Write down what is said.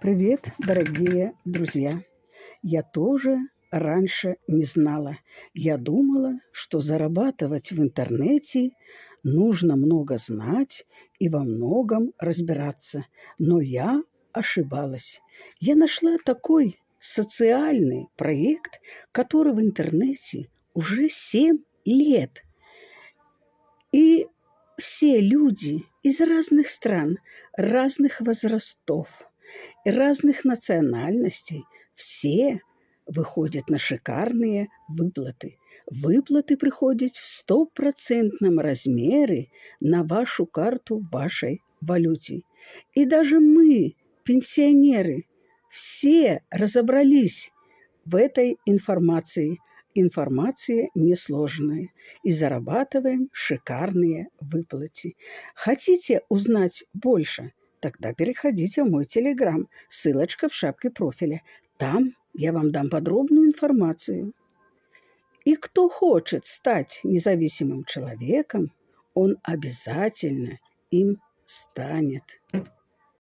Привет, дорогие друзья! Я тоже раньше не знала. Я думала, что зарабатывать в интернете нужно много знать и во многом разбираться. Но я ошибалась. Я нашла такой социальный проект, который в интернете уже 7 лет. И все люди из разных стран, разных возрастов, разных национальностей, все выходят на шикарные выплаты. Выплаты приходят в 100% размере на вашу карту в вашей валюте. И даже мы, пенсионеры, все разобрались в этой информации. Информация несложная. И зарабатываем шикарные выплаты. Хотите узнать больше? Тогда переходите в мой телеграм. Ссылочка в шапке профиля. Там я вам дам подробную информацию. И кто хочет стать независимым человеком, он обязательно им станет.